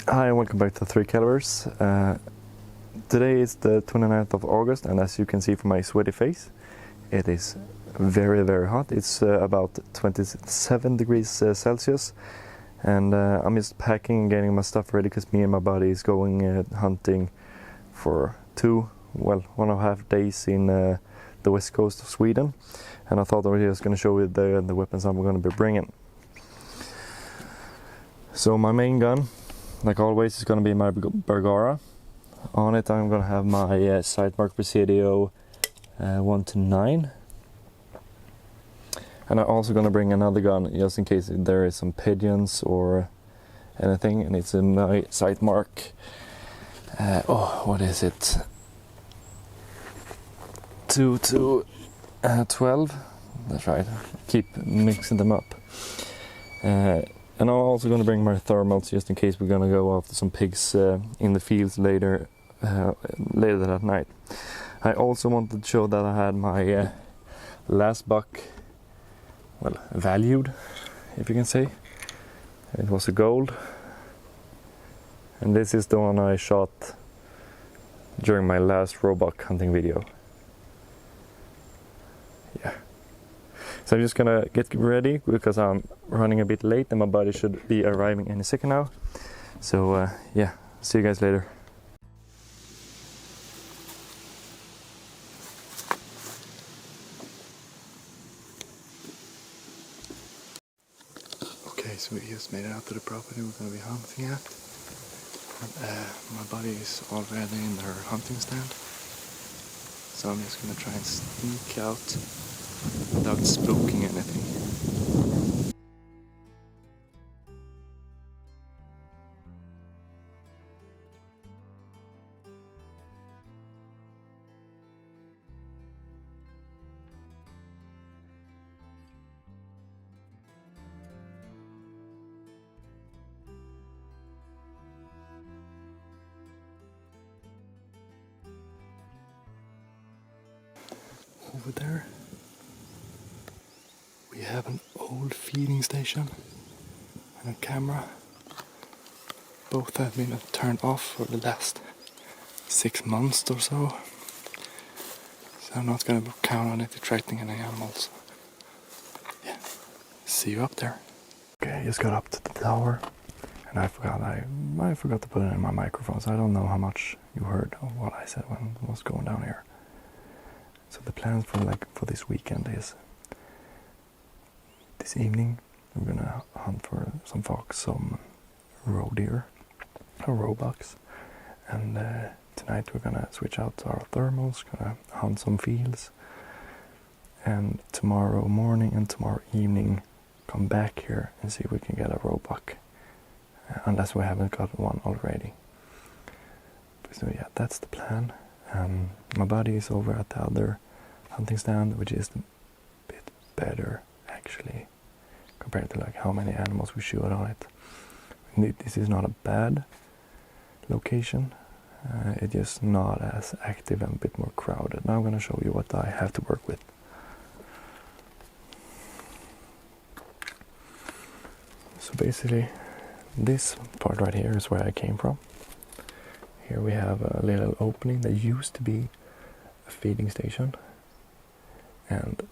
Hi and welcome back to 3 Calibers. Today is the 29th of August, and as you can see from my sweaty face, it is very hot. It's about 27 degrees Celsius, and I'm just packing and getting my stuff ready because me and my buddy is going hunting for 1.5 days in the west coast of Sweden, and I thought I was just going to show you the weapons I'm going to be bringing. So my main gun, like always, is going to be my Bergara. On it I'm going to have my Sightmark Presidio 1-9. And I'm also going to bring another gun just in case there is some pigeons or anything, and it's in my Sightmark. What is it? 2-12. That's right. Keep mixing them up. And I'm also going to bring my thermals just in case we're going to go after some pigs in the fields later that night. I also wanted to show that I had my last buck, valued, if you can say. It was a gold. And this is the one I shot during my last roebuck hunting video. Yeah. So I'm just gonna get ready because I'm running a bit late and my buddy should be arriving any second now. So yeah, see you guys later. Okay, so we just made it out to the property we're gonna be hunting at. And my buddy is already in her hunting stand. So I'm just gonna try and sneak out without spooking anything. Over there we have an old feeding station and a camera. Both have been turned off for the last 6 months or so. So I'm not going to count on it attracting any animals. Yeah, see you up there. Okay, I just got up to the tower and I forgot to put it in my microphone, so I don't know how much you heard of what I said when I was going down here. So the plans for this weekend is this evening we're gonna hunt for some fox, some roe deer, or roebucks, and tonight we're gonna switch out to our thermals, gonna hunt some fields, and tomorrow morning and tomorrow evening come back here and see if we can get a roebuck, unless we haven't got one already. So yeah, that's the plan. My buddy is over at the other hunting stand, which is a bit better actually compared to how many animals we shoot on it. This is not a bad location, it's just not as active and a bit more crowded. Now I'm going to show you what I have to work with. So basically this part right here is where I came from. Here we have a little opening that used to be a feeding station, and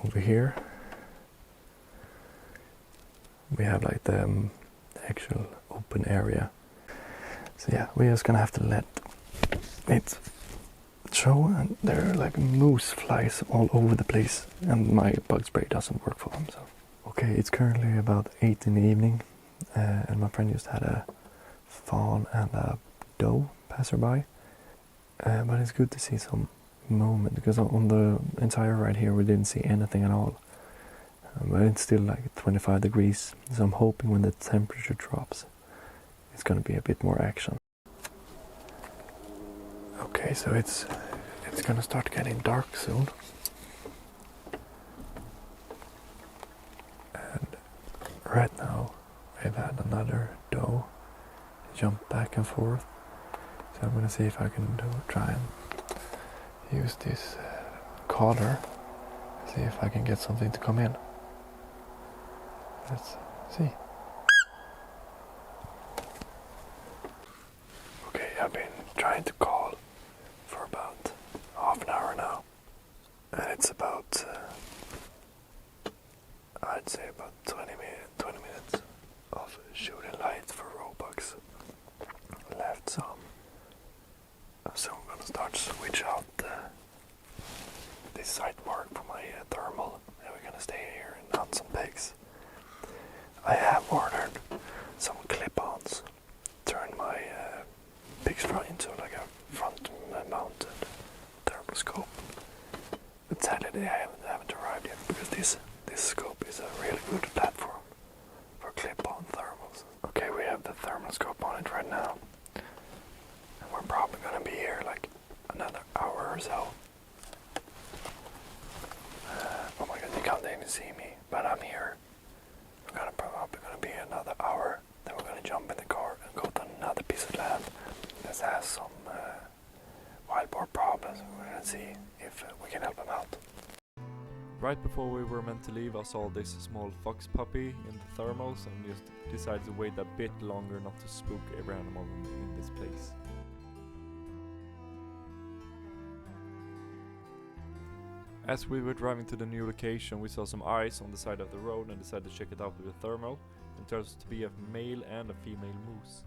over here we have the actual open area. So yeah, we're just gonna have to let it show, and there are moose flies all over the place and my bug spray doesn't work for them. So okay, it's currently about 8 in the evening, and my friend just had a fawn and a doe passerby, but it's good to see some movement because on the entire ride here we didn't see anything at all, but it's still 25 degrees, so I'm hoping when the temperature drops it's going to be a bit more action. Okay, so it's going to start getting dark soon, and right now I've had another doe jump back and forth. So I'm going to see if I can try and use this collar, see if I can get something to come in. Let's see. trying to call for about half an hour now, and it's about I'd say about 20 minutes of shooting lights for Robux left some. So I'm gonna start to switch out this Sightmark for my thermal, and we're gonna stay here and hunt some pigs. I have ordered some clip-ons, turn my pixfra into like a front-mounted thermal scope. But sadly they haven't arrived yet, because this scope is a really good platform for clip-on thermals. Okay, we have the thermal scope on it right now, and we're probably gonna be here like another hour or so. Oh my god, they can't even see me, but I'm here. We're probably gonna be another hour. Then we're gonna jump in the car and go to another piece of land that has some wild boar problems. We're gonna see if we can help them out. Right before we were meant to leave, I saw this small fox puppy in the thermals and just decided to wait a bit longer not to spook every animal in this place. As we were driving to the new location, we saw some eyes on the side of the road and decided to check it out with a thermal. It turns out to be a male and a female moose.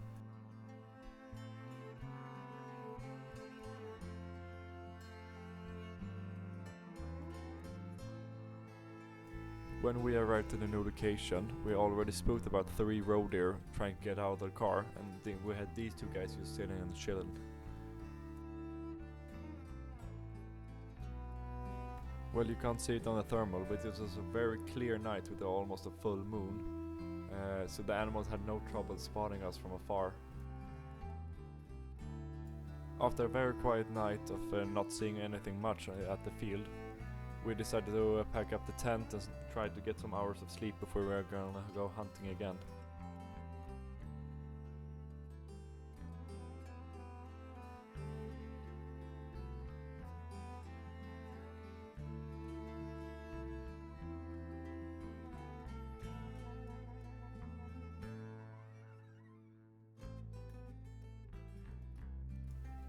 When we arrived to the new location, we already spooked about 3 roe deer trying to get out of the car, and then we had these 2 guys just sitting and chilling. Well, you can't see it on the thermal, but it was a very clear night with almost a full moon, so the animals had no trouble spotting us from afar. After a very quiet night of not seeing anything much at the field, we decided to pack up the tent and try to get some hours of sleep before we were gonna go hunting again.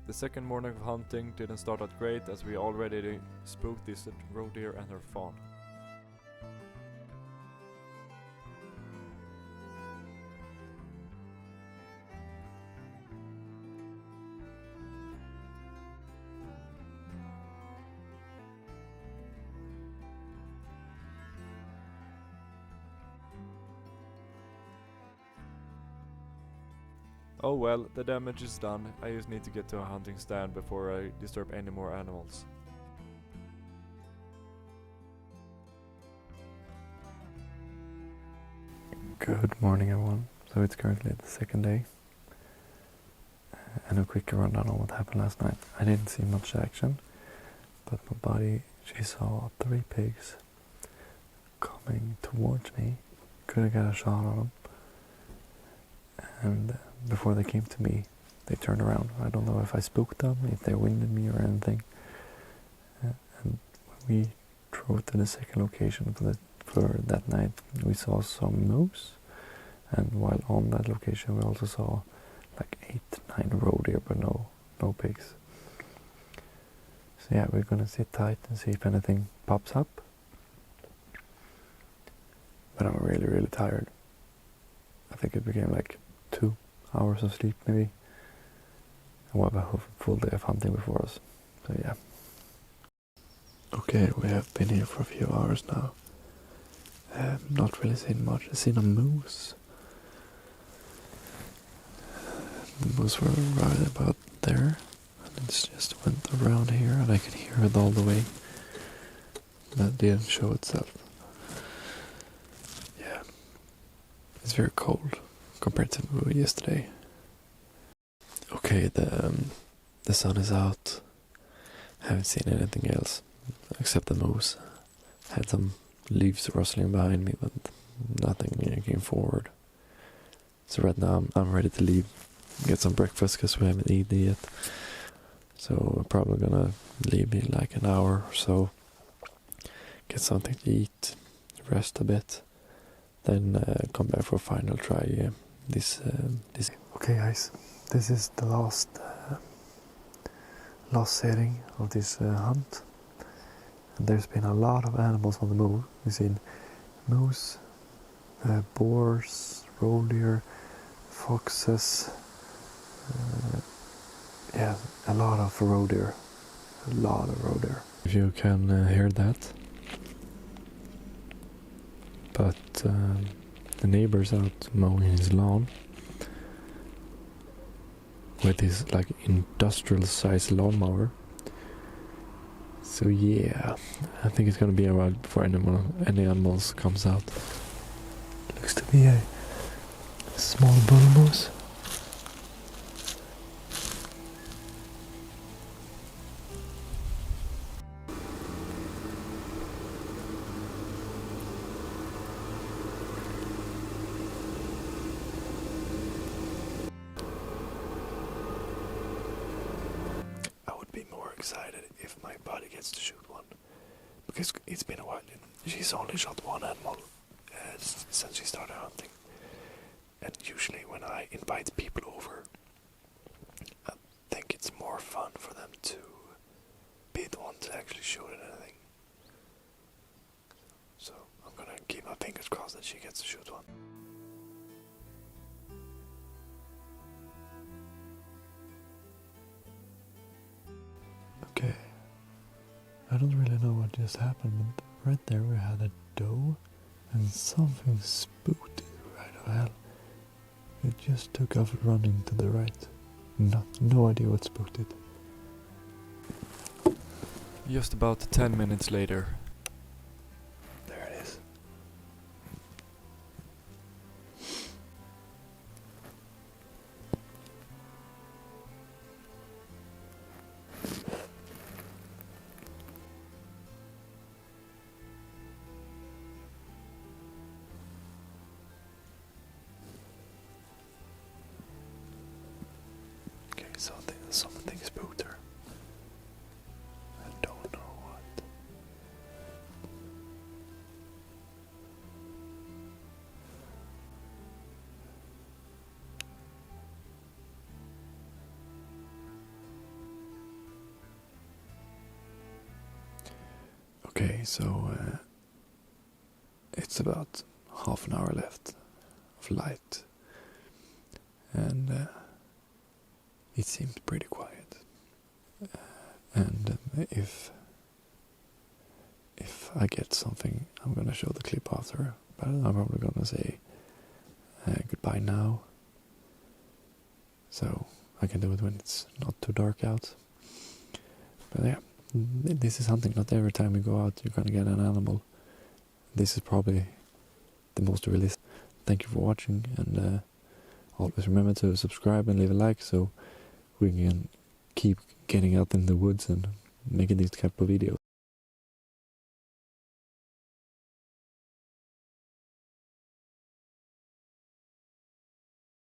The second morning of hunting didn't start out great, as we already spooked this roe deer and her fawn. Oh well, the damage is done. I just need to get to a hunting stand before I disturb any more animals. Good morning everyone. So it's currently the second day. And a quick rundown on what happened last night. I didn't see much action, but my buddy, she saw 3 pigs coming towards me. Couldn't get a shot on them. And before they came to me, they turned around. I don't know if I spooked them, if they winded me or anything. And when we drove to the second location for that night, we saw some moose. And while on that location, we also saw like 8-9 roe deer, but no pigs. So yeah, we're gonna sit tight and see if anything pops up. But I'm really tired. I think it became like 2 hours of sleep maybe. And we'll have a full day of hunting before us. So yeah. Okay, we have been here for a few hours now. Not really seen much. I've seen a moose. The moose were right about there. And it just went around here and I could hear it all the way. But it didn't show itself. Yeah. It's very cold compared to yesterday. Okay, the sun is out. Haven't seen anything else except the moose. Had some leaves rustling behind me, but nothing came forward. So right now I'm ready to leave, get some breakfast because we haven't eaten yet. So we're probably gonna leave in like an hour or so, get something to eat, rest a bit, then come back for a final try. This. Okay, guys, this is the last last setting of this hunt. And there's been a lot of animals on the move. We've seen moose, boars, roe deer, foxes, yeah, a lot of roe deer. A lot of roe deer. If you can hear that. But the neighbor's out mowing his lawn with his like industrial sized lawnmower. So yeah, I think it's gonna be a while before any animals comes out. Looks to be a small bull moose. I would be more excited if my buddy gets to shoot one, because it's been a while. She's only shot one animal since she started hunting, and usually when I invite people over, I think it's more fun for them to be the one to actually shoot at anything. So I'm gonna keep my fingers crossed that she gets to shoot one. Okay, I don't really know what just happened, but right there we had a doe and something spooked it right of hell. It just took off running to the right. No idea what spooked it. Just about 10 minutes later. There it is. Okay, something spooked her. I don't know what. Okay, so it's about half an hour left of light, and it seems pretty quiet. And if I get something, I'm gonna show the clip after. But I'm probably gonna say goodbye now, so I can do it when it's not too dark out. But yeah, this is something. Not every time you go out you're gonna get an animal. This is probably the most realistic. Thank you for watching, and always remember to subscribe and leave a like so we can keep getting out in the woods and making these type of videos.